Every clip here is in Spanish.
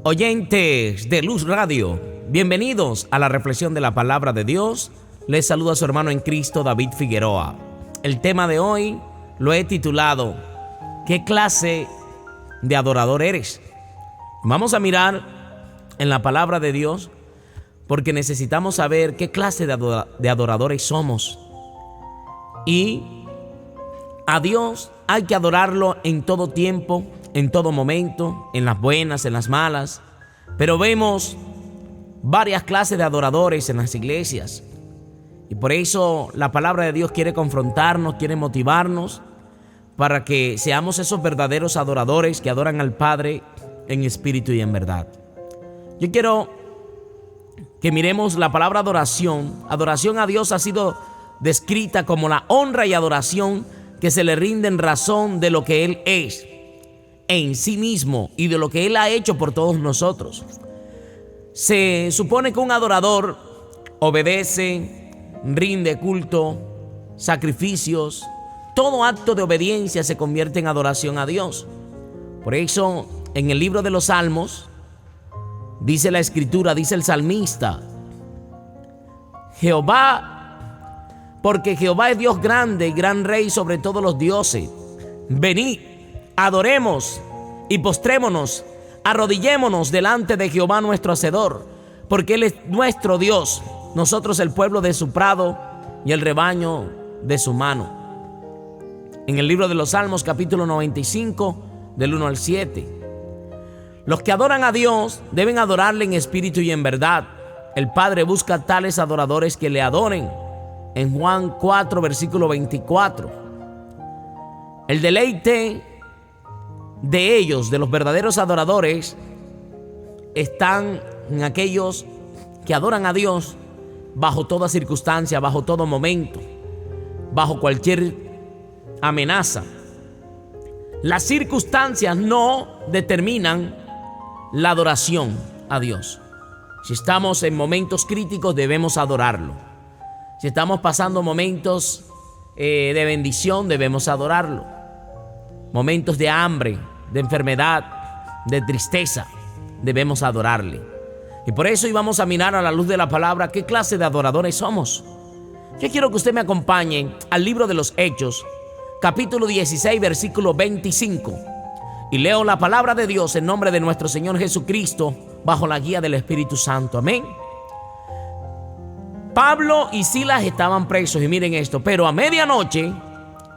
Oyentes de Luz Radio, bienvenidos a la reflexión de la palabra de Dios. Les saluda a su hermano en Cristo, David Figueroa. El tema de hoy lo he titulado ¿Qué clase de adorador eres? Vamos a mirar en la palabra de Dios porque necesitamos saber qué clase de adoradores somos. Y a Dios hay que adorarlo en todo tiempo, en todo momento, en las buenas, en las malas. Pero vemos varias clases de adoradores en las iglesias. Y por eso la palabra de Dios quiere confrontarnos, quiere motivarnos para que seamos esos verdaderos adoradores que adoran al Padre en espíritu y en verdad. Yo quiero que miremos la palabra adoración. Adoración a Dios ha sido descrita como la honra y adoración que se le rinde en razón de lo que Él es en sí mismo y de lo que Él ha hecho por todos nosotros. Se supone que un adorador obedece, rinde culto, sacrificios. Todo acto de obediencia se convierte en adoración a Dios. Por eso, en el libro de los Salmos, dice la Escritura, dice el salmista, porque Jehová es Dios grande y gran Rey sobre todos los dioses. Venid, adoremos y postrémonos, arrodillémonos delante de Jehová nuestro Hacedor, porque Él es nuestro Dios, nosotros el pueblo de su prado y el rebaño de su mano. En el libro de los Salmos, capítulo 95, del 1 al 7. Los que adoran a Dios deben adorarle en espíritu y en verdad. El Padre busca tales adoradores que le adoren. En Juan 4, versículo 24. El deleite de ellos, de los verdaderos adoradores, están en aquellos que adoran a Dios bajo toda circunstancia, bajo todo momento, bajo cualquier amenaza. Las circunstancias no determinan la adoración a Dios. Si estamos en momentos críticos, debemos adorarlo. Si estamos pasando momentos de bendición, debemos adorarlo. Momentos de hambre, de enfermedad, de tristeza, debemos adorarle. Y por eso íbamos a mirar a la luz de la palabra qué clase de adoradores somos. Yo quiero que usted me acompañe al libro de los Hechos, capítulo 16, versículo 25. Y leo la palabra de Dios en nombre de nuestro Señor Jesucristo, bajo la guía del Espíritu Santo. Amén. Pablo y Silas estaban presos, y miren esto, pero a medianoche,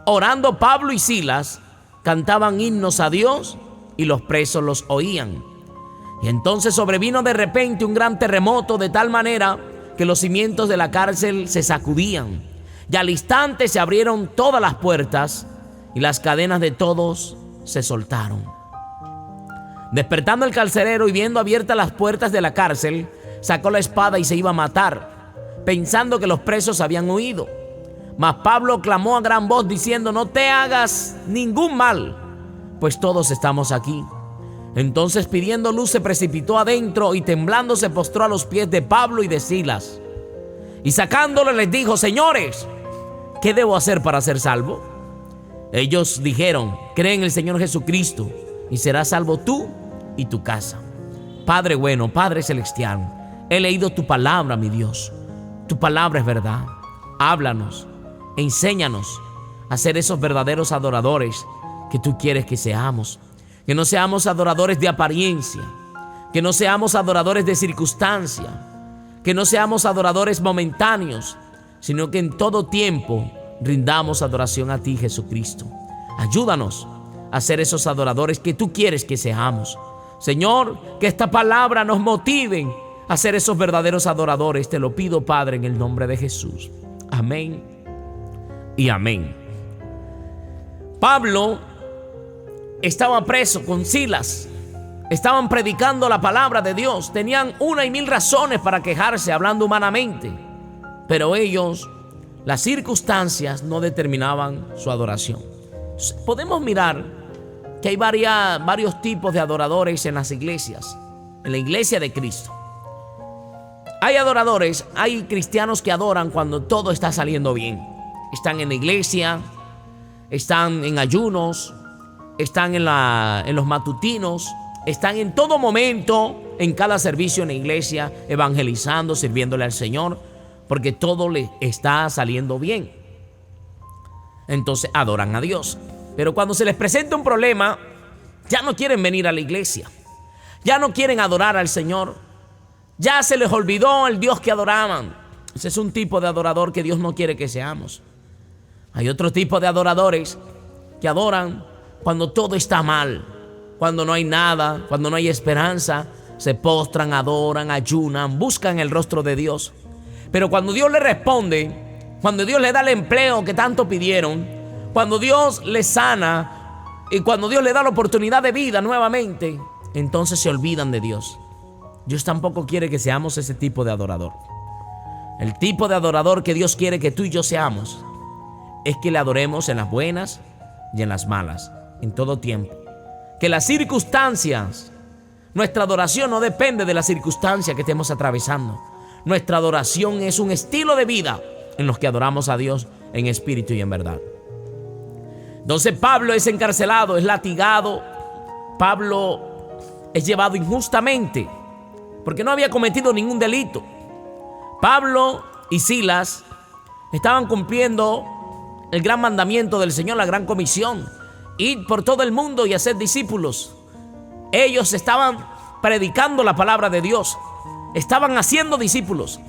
orando Pablo y Silas, cantaban himnos a Dios y los presos los oían. Y entonces sobrevino de repente un gran terremoto, de tal manera que los cimientos de la cárcel se sacudían. Y al instante se abrieron todas las puertas y las cadenas de todos se soltaron. Despertando el carcelero y viendo abiertas las puertas de la cárcel, sacó la espada y se iba a matar, pensando que los presos habían huido. Mas Pablo clamó a gran voz diciendo: no te hagas ningún mal, pues todos estamos aquí. Entonces, pidiendo luz, se precipitó adentro y temblando se postró a los pies de Pablo y de Silas. Y sacándolo les dijo: señores, ¿qué debo hacer para ser salvo? Ellos dijeron: cree en el Señor Jesucristo y serás salvo tú y tu casa. Padre bueno, Padre celestial, he leído tu palabra, mi Dios. Tu palabra es verdad. Háblanos, enséñanos a ser esos verdaderos adoradores que tú quieres que seamos. Que no seamos adoradores de apariencia, que no seamos adoradores de circunstancia, que no seamos adoradores momentáneos, sino que en todo tiempo rindamos adoración a ti, Jesucristo. Ayúdanos a ser esos adoradores que tú quieres que seamos. Señor, que esta palabra nos motive a ser esos verdaderos adoradores. Te lo pido, Padre, en el nombre de Jesús. Amén y amén. Pablo estaba preso con Silas. Estaban predicando la palabra de Dios. Tenían una y mil razones para quejarse, hablando humanamente. Pero ellos, las circunstancias no determinaban su adoración. Podemos mirar que hay varios tipos de adoradores en las iglesias, en la iglesia de Cristo. Hay adoradores, hay cristianos que adoran cuando todo está saliendo bien. Están en la iglesia, están en ayunos, están en los matutinos, están en todo momento, en cada servicio en la iglesia, evangelizando, sirviéndole al Señor, porque todo le está saliendo bien. Entonces adoran a Dios. Pero cuando se les presenta un problema, ya no quieren venir a la iglesia, ya no quieren adorar al Señor, ya se les olvidó el Dios que adoraban. Ese es un tipo de adorador que Dios no quiere que seamos. Hay otro tipo de adoradores que adoran cuando todo está mal, cuando no hay nada, cuando no hay esperanza. Se postran, adoran, ayunan, buscan el rostro de Dios. Pero cuando Dios le responde, cuando Dios le da el empleo que tanto pidieron, cuando Dios les sana y cuando Dios le da la oportunidad de vida nuevamente, entonces se olvidan de Dios. Dios tampoco quiere que seamos ese tipo de adorador. El tipo de adorador que Dios quiere que tú y yo seamos es que le adoremos en las buenas y en las malas, en todo tiempo. Que las circunstancias, nuestra adoración no depende de la circunstancia que estemos atravesando. Nuestra adoración es un estilo de vida en los que adoramos a Dios en espíritu y en verdad. Entonces Pablo es encarcelado, es latigado. Pablo es llevado injustamente porque no había cometido ningún delito. Pablo y Silas estaban cumpliendo el gran mandamiento del Señor, la gran comisión: ir por todo el mundo y hacer discípulos. Ellos estaban predicando la palabra de Dios, estaban haciendo discípulos,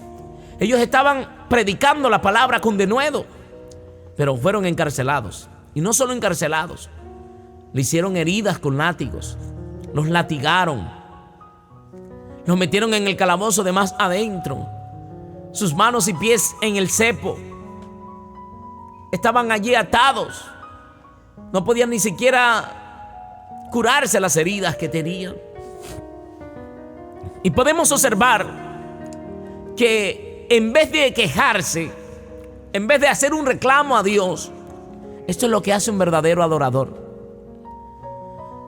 ellos estaban predicando la palabra con denuedo, pero fueron encarcelados. Y no solo encarcelados, le hicieron heridas con látigos, los latigaron, los metieron en el calabozo de más adentro, sus manos y pies en el cepo, estaban allí atados, no podían ni siquiera curarse las heridas que tenían. Y podemos observar que en vez de quejarse, en vez de hacer un reclamo a Dios, esto es lo que hace un verdadero adorador.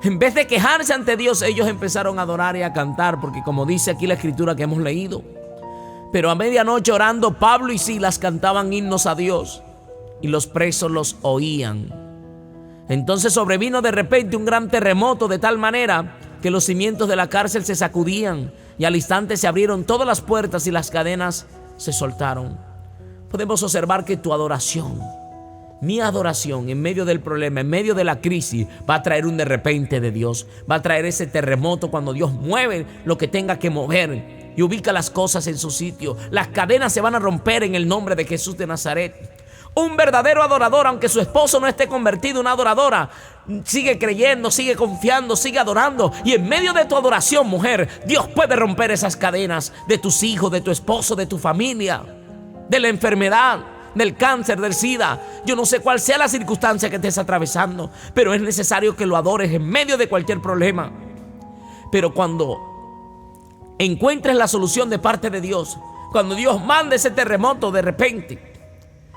En vez de quejarse ante Dios, ellos empezaron a adorar y a cantar, porque como dice aquí la escritura que hemos leído, pero a medianoche orando, Pablo y Silas cantaban himnos a Dios y los presos los oían. Entonces sobrevino de repente un gran terremoto, de tal manera que los cimientos de la cárcel se sacudían y al instante se abrieron todas las puertas y las cadenas se soltaron. Podemos observar que tu adoración, mi adoración en medio del problema, en medio de la crisis, va a traer un de repente de Dios. Va a traer ese terremoto cuando Dios mueve lo que tenga que mover y ubica las cosas en su sitio. Las cadenas se van a romper en el nombre de Jesús de Nazaret. Un verdadero adorador, aunque su esposo no esté convertido, una adoradora, sigue creyendo, sigue confiando, sigue adorando. Y en medio de tu adoración, mujer, Dios puede romper esas cadenas de tus hijos, de tu esposo, de tu familia, de la enfermedad, del cáncer, del SIDA. Yo no sé cuál sea la circunstancia que estés atravesando, pero es necesario que lo adores en medio de cualquier problema. Pero cuando encuentres la solución de parte de Dios, cuando Dios mande ese terremoto de repente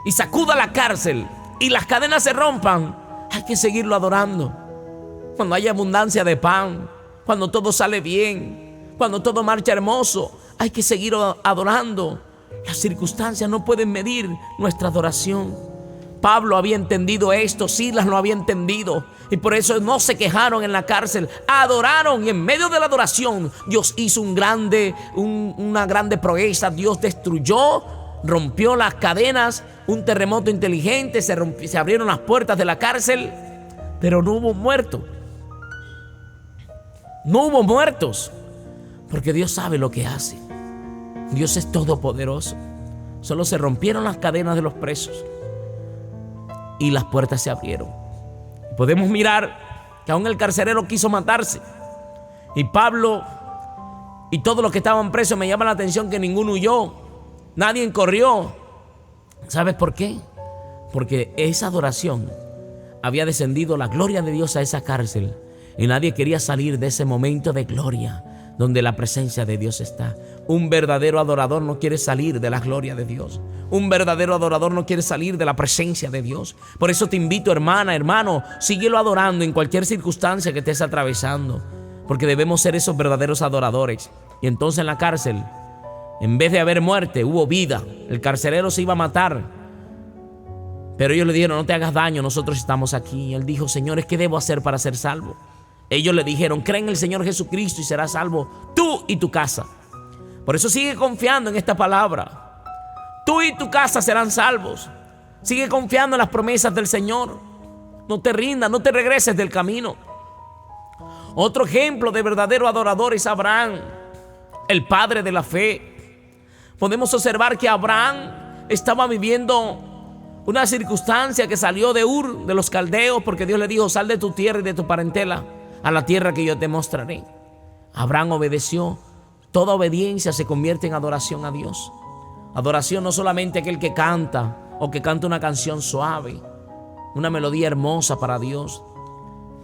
y sacuda la cárcel y las cadenas se rompan, hay que seguirlo adorando. Cuando hay abundancia de pan, cuando todo sale bien, cuando todo marcha hermoso, hay que seguir adorando. Las circunstancias no pueden medir nuestra adoración. Pablo había entendido esto, Silas lo había entendido, y por eso no se quejaron en la cárcel, adoraron. Y en medio de la adoración Dios hizo una grande proeza. Dios destruyó, rompió las cadenas, un terremoto inteligente, se abrieron las puertas de la cárcel, pero no hubo muertos. No hubo muertos, porque Dios sabe lo que hace. Dios es todopoderoso. Solo se rompieron las cadenas de los presos y las puertas se abrieron. Podemos mirar que aún el carcelero quiso matarse, y Pablo y todos los que estaban presos, me llama la atención que ninguno huyó, nadie corrió. ¿Sabes por qué? Porque esa adoración había descendido la gloria de Dios a esa cárcel, y nadie quería salir de ese momento de gloria donde la presencia de Dios está. Un verdadero adorador no quiere salir de la gloria de Dios. Un verdadero adorador no quiere salir de la presencia de Dios. Por eso te invito, hermana, hermano, síguelo adorando en cualquier circunstancia que estés atravesando, porque debemos ser esos verdaderos adoradores. Y entonces en la cárcel, en vez de haber muerte, hubo vida. El carcelero se iba a matar, pero ellos le dijeron: no te hagas daño, nosotros estamos aquí. Y él dijo: señores, ¿qué debo hacer para ser salvo? Ellos le dijeron: cree en el Señor Jesucristo y serás salvo tú y tu casa. Por eso sigue confiando en esta palabra. Tú y tu casa serán salvos. Sigue confiando en las promesas del Señor. No te rindas, no te regreses del camino. Otro ejemplo de verdadero adorador es Abraham, el padre de la fe. Podemos observar que Abraham estaba viviendo una circunstancia que salió de Ur, de los caldeos, porque Dios le dijo: sal de tu tierra y de tu parentela a la tierra que yo te mostraré. Abraham obedeció. Toda obediencia se convierte en adoración a Dios. Adoración no solamente aquel que canta o que canta una canción suave, una melodía hermosa para Dios.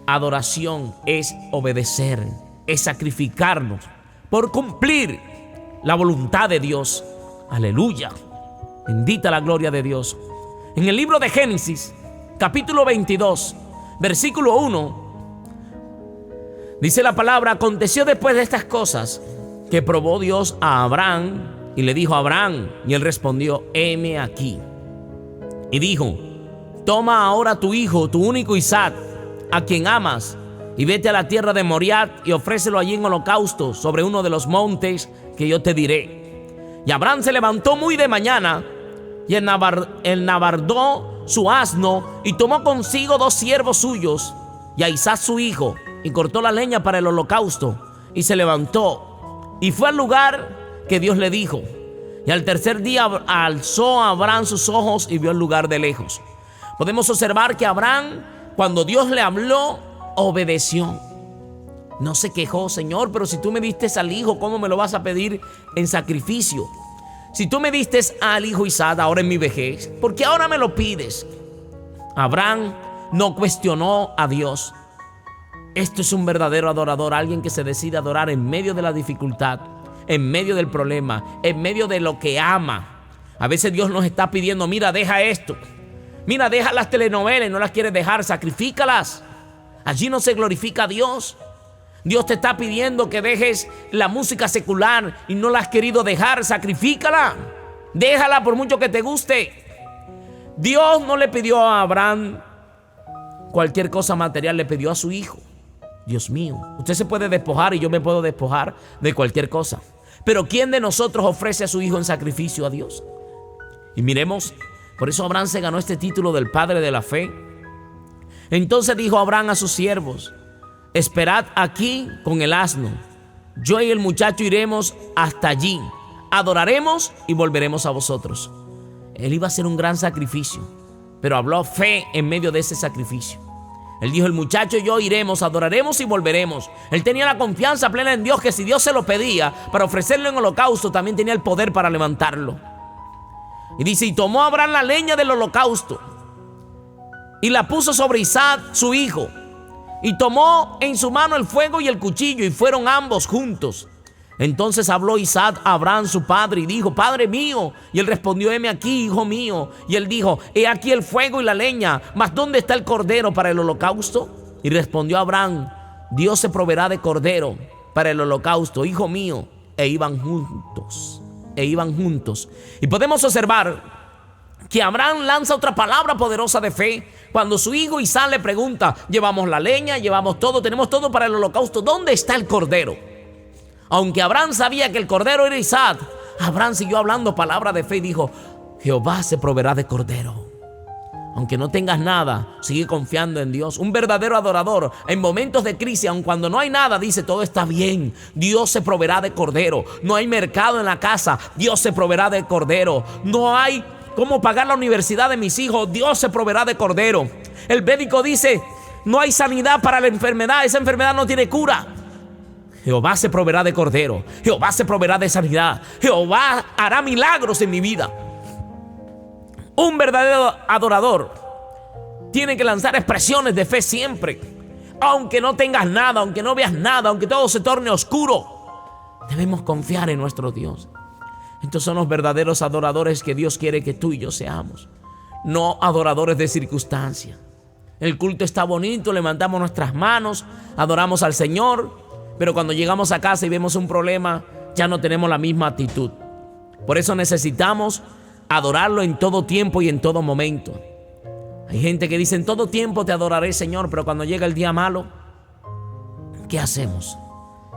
Adoración es obedecer, es sacrificarnos por cumplir la voluntad de Dios. Aleluya. Bendita la gloria de Dios. En el libro de Génesis, capítulo 22, versículo 1, dice la palabra: aconteció después de estas cosas que probó Dios a Abraham y le dijo a Abraham, y él respondió: heme aquí. Y dijo: toma ahora tu hijo, tu único Isaac, a quien amas, y vete a la tierra de Moriah y ofrécelo allí en holocausto sobre uno de los montes que yo te diré. Y Abraham se levantó muy de mañana y enabardó su asno y tomó consigo 2 siervos suyos y a Isaac su hijo, y cortó la leña para el holocausto, y se levantó y fue al lugar que Dios le dijo. Y al tercer día alzó a Abraham sus ojos y vio el lugar de lejos. Podemos observar que Abraham, cuando Dios le habló, obedeció. No se quejó: Señor, pero si tú me diste al hijo, ¿cómo me lo vas a pedir en sacrificio? Si tú me diste al hijo Isaac ahora en mi vejez, ¿por qué ahora me lo pides? Abraham no cuestionó a Dios. Esto es un verdadero adorador, alguien que se decide adorar en medio de la dificultad, en medio del problema, en medio de lo que ama. A veces Dios nos está pidiendo: mira, deja esto. Mira, deja las telenovelas, no las quieres dejar, sacrifícalas. Allí no se glorifica a Dios. Dios te está pidiendo que dejes la música secular y no la has querido dejar, sacrifícala. Déjala por mucho que te guste. Dios no le pidió a Abraham cualquier cosa material, le pidió a su hijo. Dios mío, usted se puede despojar y yo me puedo despojar de cualquier cosa, pero ¿quién de nosotros ofrece a su hijo en sacrificio a Dios? Y miremos, por eso Abraham se ganó este título del padre de la fe. Entonces dijo Abraham a sus siervos: esperad aquí con el asno, yo y el muchacho iremos hasta allí, adoraremos y volveremos a vosotros. Él iba a hacer un gran sacrificio, pero habló fe en medio de ese sacrificio. Él dijo: el muchacho y yo iremos, adoraremos y volveremos. Él tenía la confianza plena en Dios, que si Dios se lo pedía para ofrecerlo en holocausto, también tenía el poder para levantarlo. Y dice: y tomó Abraham la leña del holocausto y la puso sobre Isaac su hijo, y tomó en su mano el fuego y el cuchillo, y fueron ambos juntos. Entonces habló Isaac a Abraham su padre y dijo: Padre mío. Y él respondió: heme aquí, hijo mío. Y él dijo: he aquí el fuego y la leña, mas ¿dónde está el cordero para el holocausto? Y respondió Abraham: Dios se proveerá de cordero para el holocausto, hijo mío. E iban juntos. Y podemos observar que Abraham lanza otra palabra poderosa de fe. Cuando su hijo Isaac le pregunta: llevamos la leña, llevamos todo, tenemos todo para el holocausto, ¿dónde está el cordero? Aunque Abraham sabía que el cordero era Isaac, Abraham siguió hablando palabra de fe y dijo: Jehová se proveerá de cordero. Aunque no tengas nada, sigue confiando en Dios. Un verdadero adorador en momentos de crisis, aun cuando no hay nada, dice: todo está bien, Dios se proveerá de cordero. No hay mercado en la casa, Dios se proveerá de cordero. No hay cómo pagar la universidad de mis hijos, Dios se proveerá de cordero. El médico dice: no hay sanidad para la enfermedad, esa enfermedad no tiene cura. Jehová se proveerá de cordero, Jehová se proveerá de sanidad, Jehová hará milagros en mi vida. Un verdadero adorador tiene que lanzar expresiones de fe siempre. Aunque no tengas nada, aunque no veas nada, aunque todo se torne oscuro, debemos confiar en nuestro Dios. Estos son los verdaderos adoradores que Dios quiere que tú y yo seamos. No adoradores de circunstancia. El culto está bonito, levantamos nuestras manos, adoramos al Señor, pero cuando llegamos a casa y vemos un problema, ya no tenemos la misma actitud. Por eso necesitamos adorarlo en todo tiempo y en todo momento. Hay gente que dice: en todo tiempo te adoraré, Señor, pero cuando llega el día malo, ¿qué hacemos?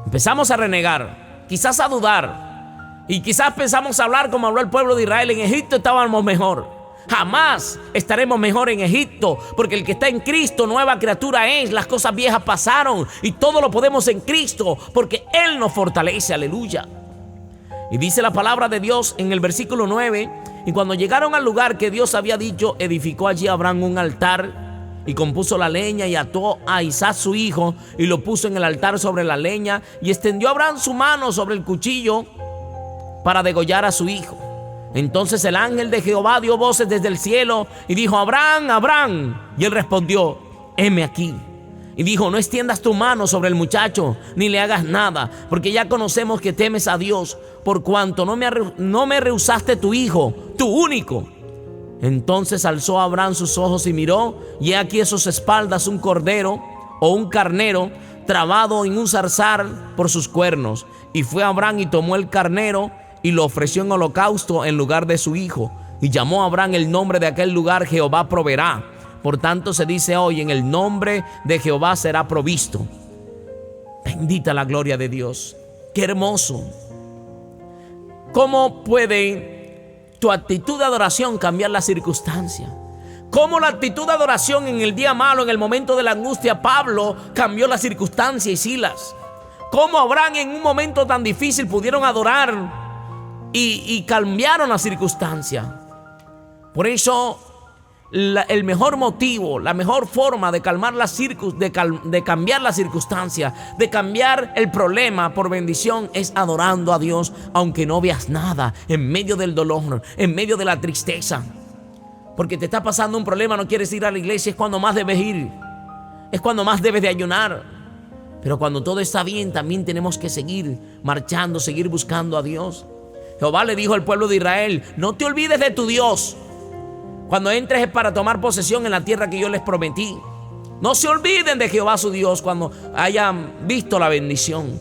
Empezamos a renegar, quizás a dudar, y quizás pensamos hablar como habló el pueblo de Israel. En Egipto estábamos mejor. Jamás estaremos mejor en Egipto, porque el que está en Cristo nueva criatura es. Las cosas viejas pasaron y todo lo podemos en Cristo, porque Él nos fortalece. Aleluya. Y dice la palabra de Dios en el versículo 9: y cuando llegaron al lugar que Dios había dicho, edificó allí Abraham un altar y compuso la leña y ató a Isaac su hijo y lo puso en el altar sobre la leña, y extendió Abraham su mano sobre el cuchillo para degollar a su hijo. Entonces el ángel de Jehová dio voces desde el cielo y dijo: Abraham, Abraham. Y él respondió: heme aquí. Y dijo: no extiendas tu mano sobre el muchacho, ni le hagas nada, porque ya conocemos que temes a Dios, por cuanto no me rehusaste tu hijo, tu único. Entonces alzó Abraham sus ojos y miró, y he aquí a sus espaldas un cordero o un carnero trabado en un zarzal por sus cuernos. Y fue Abraham y tomó el carnero y lo ofreció en holocausto en lugar de su hijo. Y llamó a Abraham el nombre de aquel lugar: Jehová proveerá. Por tanto se dice hoy: en el nombre de Jehová será provisto. Bendita la gloria de Dios. Qué hermoso. ¿Cómo puede tu actitud de adoración cambiar la circunstancia? ¿Cómo la actitud de adoración en el día malo, en el momento de la angustia, Pablo cambió la circunstancia y Silas? ¿Cómo Abraham en un momento tan difícil pudieron adorar y cambiaron la circunstancia? Por eso el mejor motivo, la mejor forma de calmar de cambiar la circunstancia, de cambiar el problema por bendición, es adorando a Dios, aunque no veas nada, en medio del dolor, en medio de la tristeza. Porque te está pasando un problema, no quieres ir a la iglesia, es cuando más debes ir, es cuando más debes de ayunar. Pero cuando todo está bien, también tenemos que seguir marchando, seguir buscando a Dios. Jehová le dijo al pueblo de Israel: no te olvides de tu Dios cuando entres para tomar posesión en la tierra que yo les prometí. No se olviden de Jehová su Dios cuando hayan visto la bendición.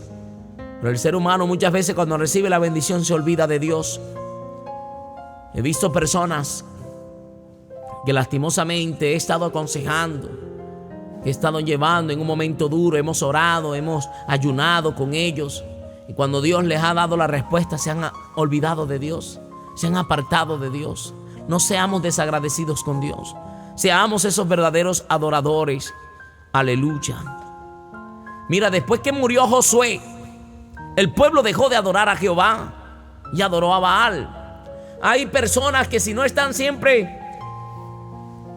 Pero el ser humano muchas veces, cuando recibe la bendición, se olvida de Dios. He visto personas que lastimosamente he estado aconsejando, que he estado llevando en un momento duro. Hemos orado, hemos ayunado con ellos, y cuando Dios les ha dado la respuesta, se han olvidado de Dios, se han apartado de Dios. No seamos desagradecidos con Dios. Seamos esos verdaderos adoradores. Aleluya. Mira, después que murió Josué, el pueblo dejó de adorar a Jehová y adoró a Baal. Hay personas que si no están siempre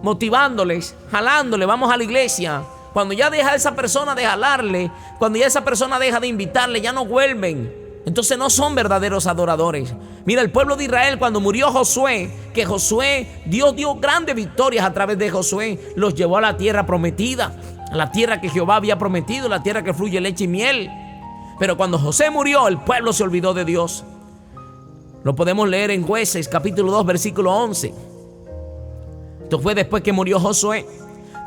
motivándoles, jalándole, vamos a la iglesia, cuando ya deja esa persona de jalarle, cuando ya esa persona deja de invitarle, ya no vuelven. Entonces no son verdaderos adoradores. Mira, el pueblo de Israel, cuando murió Josué, que Josué, Dios dio grandes victorias a través de Josué, los llevó a la tierra prometida, a la tierra que Jehová había prometido, la tierra que fluye leche y miel. Pero cuando José murió, el pueblo se olvidó de Dios. Lo podemos leer en Jueces capítulo 2 versículo 11. Esto fue después que murió Josué.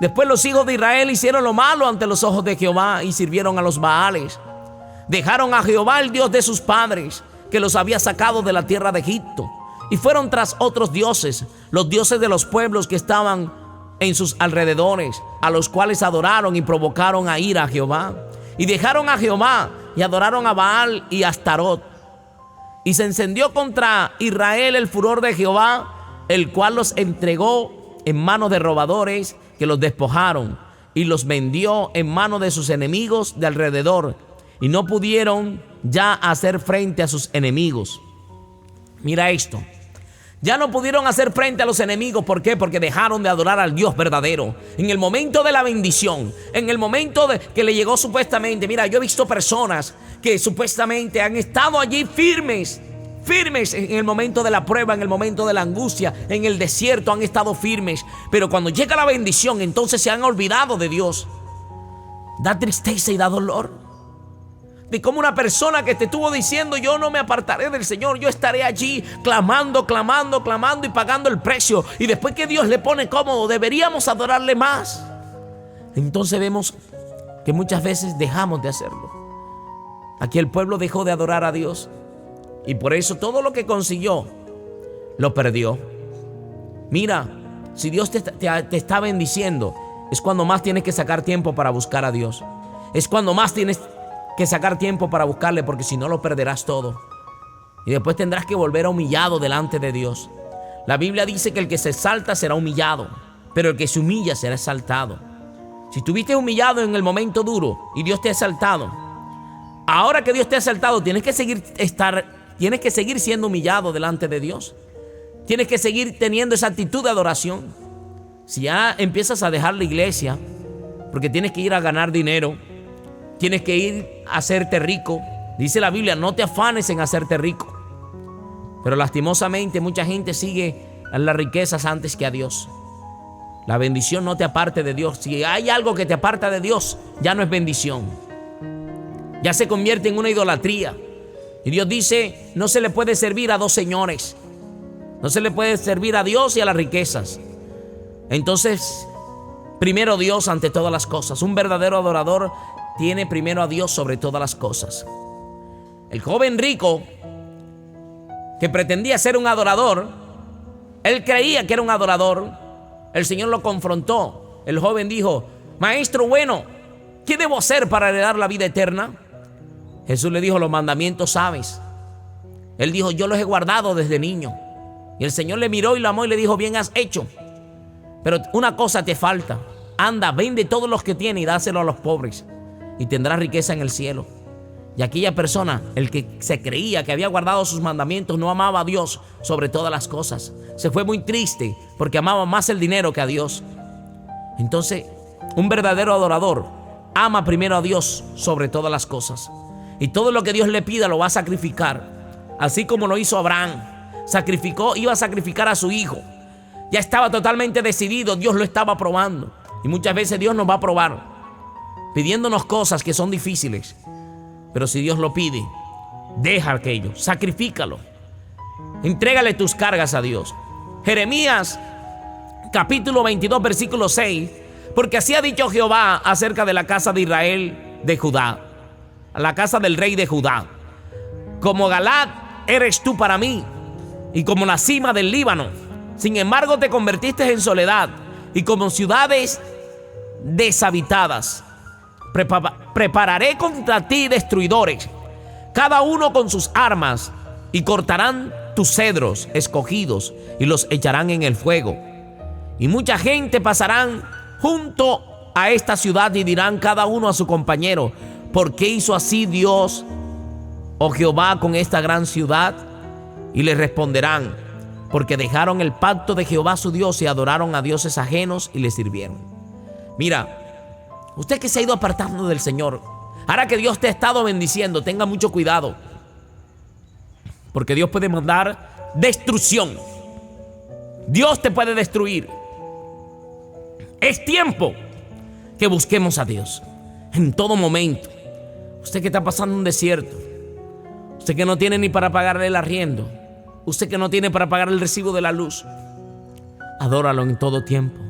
Después los hijos de Israel hicieron lo malo ante los ojos de Jehová y sirvieron a los Baales. Dejaron a Jehová, el Dios de sus padres, que los había sacado de la tierra de Egipto, y fueron tras otros dioses, los dioses de los pueblos que estaban en sus alrededores, a los cuales adoraron y provocaron a ira a Jehová. Y dejaron a Jehová y adoraron a Baal y a Astarot. Y se encendió contra Israel el furor de Jehová, el cual los entregó en manos de robadores que los despojaron, y los vendió en manos de sus enemigos de alrededor, y no pudieron ya hacer frente a sus enemigos. Mira esto. Ya no pudieron hacer frente a los enemigos. ¿Por qué? Porque dejaron de adorar al Dios verdadero. En el momento de la bendición, en el momento que le llegó supuestamente. Mira, yo he visto personas que supuestamente han estado allí firmes en el momento de la prueba, en el momento de la angustia, en el desierto han estado firmes. Pero cuando llega la bendición, entonces se han olvidado de Dios. Da tristeza y da dolor. De cómo una persona que te estuvo diciendo: yo no me apartaré del Señor, yo estaré allí clamando y pagando el precio, y después que Dios le pone cómodo, deberíamos adorarle más. Entonces vemos que muchas veces dejamos de hacerlo. Aquí el pueblo dejó de adorar a Dios, y por eso todo lo que consiguió lo perdió. Mira, si Dios te está bendiciendo, es cuando más tienes que sacar tiempo para buscar a Dios. es cuando más tienes que sacar tiempo para buscarle, porque si no lo perderás todo. Y después tendrás que volver humillado delante de Dios. La Biblia dice que el que se exalta será humillado, pero el que se humilla será exaltado. Si estuviste humillado en el momento duro y Dios te ha exaltado, ahora que Dios te ha exaltado, tienes que seguir siendo humillado delante de Dios. Tienes que seguir teniendo esa actitud de adoración. Si ya empiezas a dejar la iglesia porque tienes que ir a ganar dinero, tienes que ir a hacerte rico. Dice la Biblia, no te afanes en hacerte rico. Pero lastimosamente mucha gente sigue a las riquezas antes que a Dios. La bendición no te aparte de Dios. Si hay algo que te aparta de Dios, ya no es bendición. Ya se convierte en una idolatría. Y Dios dice, no se le puede servir a dos señores. No se le puede servir a Dios y a las riquezas. Entonces, primero Dios ante todas las cosas. Un verdadero adorador tiene primero a Dios sobre todas las cosas. El joven rico que pretendía ser un adorador, él creía que era un adorador. El Señor lo confrontó. El joven dijo, maestro bueno, ¿qué debo hacer para heredar la vida eterna? Jesús le dijo, los mandamientos sabes. Él dijo, yo los he guardado desde niño. Y el Señor le miró y lo amó y le dijo, bien has hecho. Pero una cosa te falta. Anda, vende todos los que tienes y dáselo a los pobres, y tendrás riqueza en el cielo. Y aquella persona, el que se creía que había guardado sus mandamientos, no amaba a Dios sobre todas las cosas. Se fue muy triste porque amaba más el dinero que a Dios. Entonces, un verdadero adorador ama primero a Dios sobre todas las cosas. Y todo lo que Dios le pida lo va a sacrificar. Así como lo hizo Abraham. Iba a sacrificar a su hijo. Ya estaba totalmente decidido, Dios lo estaba probando. Y muchas veces Dios nos va a probar, pidiéndonos cosas que son difíciles. Pero si Dios lo pide, deja aquello, sacrifícalo. Entrégale tus cargas a Dios. Jeremías, capítulo 22, versículo 6. Porque así ha dicho Jehová acerca de la casa de Israel, de Judá, a la casa del rey de Judá. Como Galaad eres tú para mí, y como la cima del Líbano. Sin embargo te convertiste en soledad, y como ciudades deshabitadas. Prepararé contra ti destruidores, cada uno con sus armas, y cortarán tus cedros escogidos y los echarán en el fuego. Y mucha gente pasarán junto a esta ciudad y dirán cada uno a su compañero, ¿por qué hizo así Dios o Jehová con esta gran ciudad? Y le responderán, porque dejaron el pacto de Jehová su Dios y adoraron a dioses ajenos y le sirvieron. Mira, usted que se ha ido apartando del Señor, ahora que Dios te ha estado bendiciendo, tenga mucho cuidado, porque Dios puede mandar destrucción. Dios te puede destruir. Es tiempo que busquemos a Dios en todo momento. Usted que está pasando un desierto, usted que no tiene ni para pagarle el arriendo, usted que no tiene para pagar el recibo de la luz, adóralo en todo tiempo.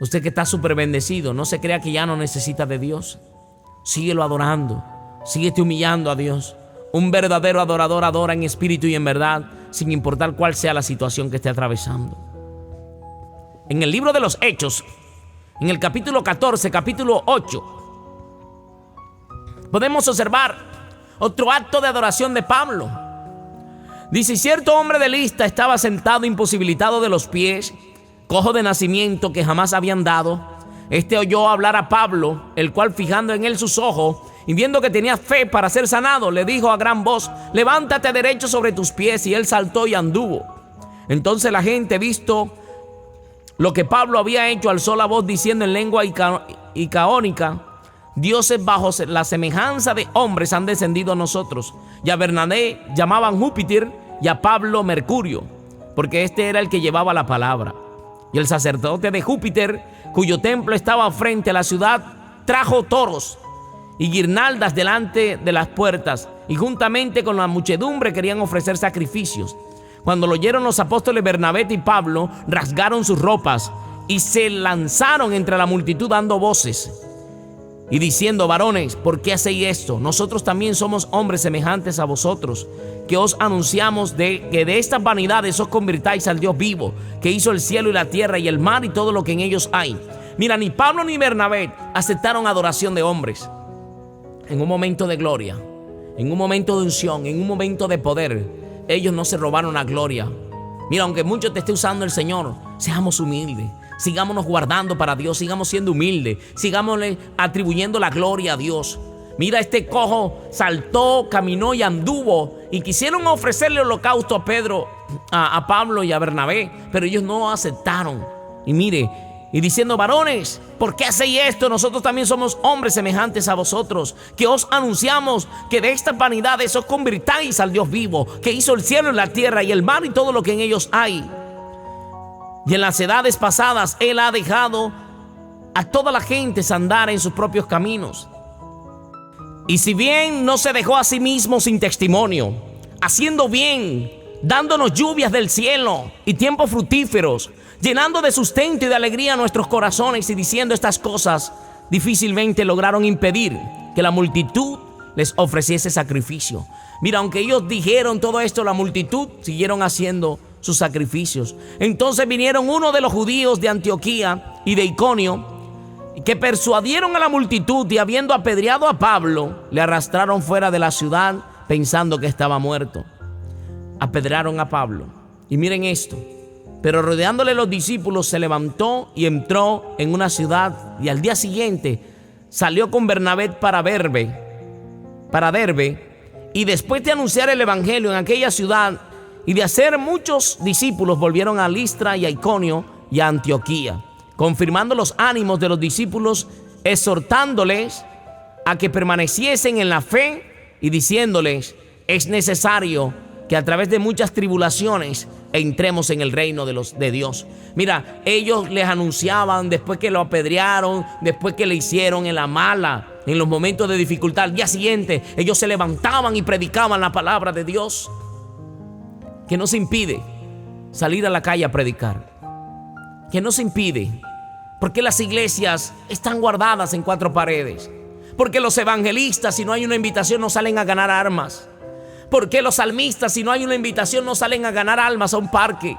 Usted que está súper bendecido, no se crea que ya no necesita de Dios. Síguelo adorando, síguete humillando a Dios. Un verdadero adorador adora en espíritu y en verdad, sin importar cuál sea la situación que esté atravesando. En el libro de los Hechos, en el capítulo 14, capítulo 8, podemos observar otro acto de adoración de Pablo. Dice, cierto hombre de Listra estaba sentado imposibilitado de los pies, cojo de nacimiento, que jamás habían dado. Este oyó hablar a Pablo, el cual, fijando en él sus ojos y viendo que tenía fe para ser sanado, le dijo a gran voz, levántate derecho sobre tus pies. Y él saltó y anduvo. Entonces la gente, visto lo que Pablo había hecho, alzó la voz diciendo en lengua icaónica, dioses bajo la semejanza de hombres han descendido a nosotros. Y a Bernabé llamaban Júpiter y a Pablo Mercurio, porque este era el que llevaba la palabra. Y el sacerdote de Júpiter, cuyo templo estaba frente a la ciudad, trajo toros y guirnaldas delante de las puertas, y juntamente con la muchedumbre querían ofrecer sacrificios. Cuando lo oyeron los apóstoles Bernabé y Pablo, rasgaron sus ropas y se lanzaron entre la multitud dando voces y diciendo, varones, ¿por qué hacéis esto? Nosotros también somos hombres semejantes a vosotros, que os anunciamos que de estas vanidades os convirtáis al Dios vivo, que hizo el cielo y la tierra y el mar y todo lo que en ellos hay. Mira, ni Pablo ni Bernabé aceptaron adoración de hombres. en un momento de gloria, en un momento de unción, en un momento de poder, ellos no se robaron la gloria. Mira, aunque mucho te esté usando el Señor, seamos humildes, sigámonos guardando para Dios, sigamos siendo humildes, sigámosle atribuyendo la gloria a Dios. Mira, este cojo saltó, caminó y anduvo, y quisieron ofrecerle holocausto a Pedro, a Pablo y a Bernabé, pero ellos no aceptaron. Y mire, y diciendo: varones, ¿por qué hacéis esto? Nosotros también somos hombres semejantes a vosotros, que os anunciamos que de estas vanidades os convirtáis al Dios vivo, que hizo el cielo y la tierra y el mar y todo lo que en ellos hay. Y en las edades pasadas Él ha dejado a toda la gente andar en sus propios caminos. Y si bien no se dejó a sí mismo sin testimonio, haciendo bien, dándonos lluvias del cielo y tiempos fructíferos, llenando de sustento y de alegría nuestros corazones, y diciendo estas cosas, difícilmente lograron impedir que la multitud les ofreciese sacrificio. Mira, aunque ellos dijeron todo esto, la multitud siguieron haciendo sus sacrificios. Entonces vinieron unos de los judíos de Antioquía y de Iconio, que persuadieron a la multitud, y habiendo apedreado a Pablo, le arrastraron fuera de la ciudad pensando que estaba muerto. Apedrearon a Pablo. Y miren esto: pero rodeándole los discípulos, se levantó y entró en una ciudad, y al día siguiente salió con Bernabé para Derbe, y después de anunciar el evangelio en aquella ciudad y de hacer muchos discípulos, volvieron a Listra y a Iconio y a Antioquía, confirmando los ánimos de los discípulos, exhortándoles a que permaneciesen en la fe y diciéndoles: es necesario que a través de muchas tribulaciones entremos en el reino de Dios. Mira, ellos les anunciaban, después que lo apedrearon, después que le hicieron en la mala, en los momentos de dificultad, al día siguiente ellos se levantaban y predicaban la palabra de Dios. ¿Qué nos impide salir a la calle a predicar? ¿Qué nos impide? Porque las iglesias están guardadas en cuatro paredes. Porque los evangelistas, si no hay una invitación, no salen a ganar armas. Porque los salmistas, si no hay una invitación, no salen a ganar almas a un parque,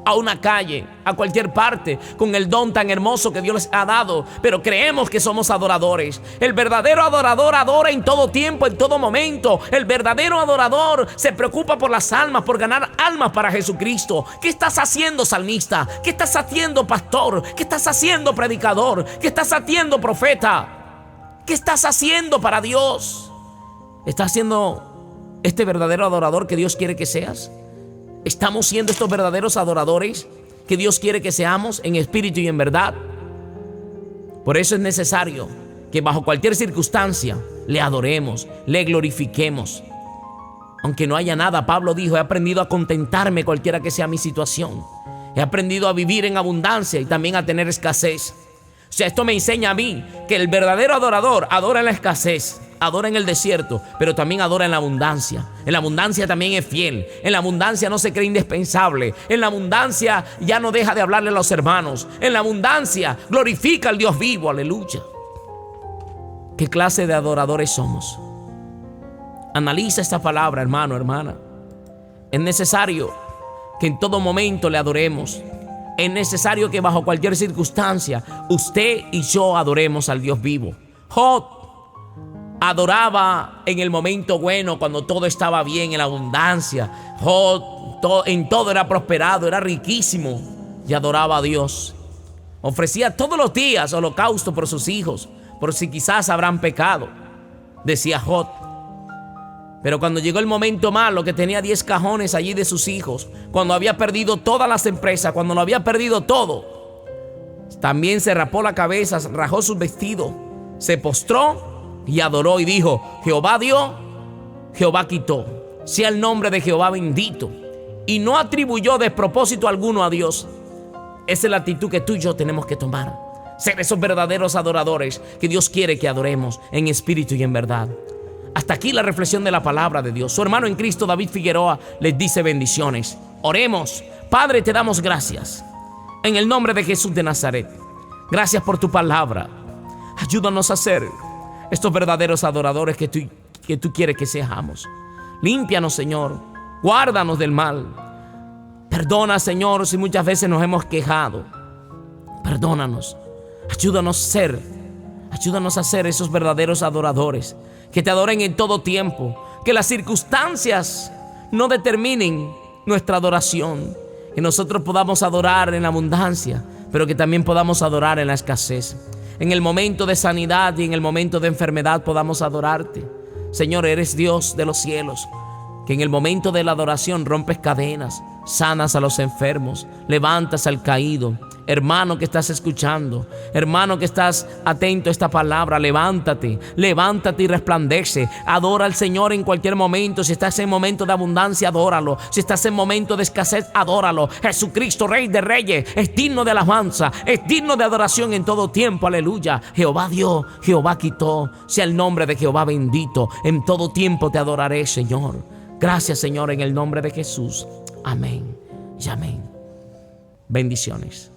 a una calle, a cualquier parte, con el don tan hermoso que Dios les ha dado. Pero creemos que somos adoradores. El verdadero adorador adora en todo tiempo, en todo momento. El verdadero adorador se preocupa por las almas, por ganar almas para Jesucristo. ¿Qué estás haciendo, salmista? ¿Qué estás haciendo, pastor? ¿Qué estás haciendo, predicador? ¿Qué estás haciendo, profeta? ¿Qué estás haciendo para Dios? ¿Estás siendo este verdadero adorador que Dios quiere que seas? ¿Estamos siendo estos verdaderos adoradores que Dios quiere que seamos en espíritu y en verdad? Por eso es necesario que bajo cualquier circunstancia le adoremos, le glorifiquemos. Aunque no haya nada, Pablo dijo: he aprendido a contentarme cualquiera que sea mi situación. He aprendido a vivir en abundancia y también a tener escasez. O sea, esto me enseña a mí que el verdadero adorador adora en la escasez, adora en el desierto, pero también adora en la abundancia. En la abundancia también es fiel. En la abundancia no se cree indispensable. En la abundancia ya no deja de hablarle a los hermanos. En la abundancia glorifica al Dios vivo. Aleluya. ¿Qué clase de adoradores somos? Analiza esta palabra, hermano, hermana. Es necesario que en todo momento le adoremos. Es necesario que bajo cualquier circunstancia usted y yo adoremos al Dios vivo. Job adoraba en el momento bueno, cuando todo estaba bien, en la abundancia. Job en todo era prosperado, era riquísimo y adoraba a Dios. Ofrecía todos los días holocausto por sus hijos, por si quizás habrán pecado, decía Job. Pero cuando llegó el momento malo, que tenía 10 cajones allí de sus hijos, cuando había perdido todas las empresas, cuando lo había perdido todo, también se rapó la cabeza, rajó sus vestidos, se postró y adoró y dijo: Jehová dio, Jehová quitó, sea el nombre de Jehová bendito. Y no atribuyó despropósito alguno a Dios. Esa es la actitud que tú y yo tenemos que tomar. Ser esos verdaderos adoradores que Dios quiere que adoremos en espíritu y en verdad. Hasta aquí la reflexión de la palabra de Dios. Su hermano en Cristo, David Figueroa, les dice bendiciones. Oremos. Padre, te damos gracias en el nombre de Jesús de Nazaret. Gracias por tu palabra. Ayúdanos a ser estos verdaderos adoradores que tú quieres que seamos. Límpianos, Señor. Guárdanos del mal. Perdona, Señor, si muchas veces nos hemos quejado. Perdónanos. Ayúdanos a ser Ayúdanos a ser esos verdaderos adoradores, que te adoren en todo tiempo, que las circunstancias no determinen nuestra adoración, que nosotros podamos adorar en la abundancia, pero que también podamos adorar en la escasez. En el momento de sanidad y en el momento de enfermedad podamos adorarte. Señor, eres Dios de los cielos, que en el momento de la adoración rompes cadenas, sanas a los enfermos, levantas al caído. Hermano que estás escuchando, hermano que estás atento a esta palabra, levántate y resplandece. Adora al Señor en cualquier momento. Si estás en momento de abundancia, adóralo. Si estás en momento de escasez, adóralo. Jesucristo, Rey de Reyes, es digno de alabanza, es digno de adoración en todo tiempo. Aleluya. Jehová dio, Jehová quitó. Sea el nombre de Jehová bendito. En todo tiempo te adoraré, Señor. Gracias, Señor, en el nombre de Jesús. Amén y amén. Bendiciones.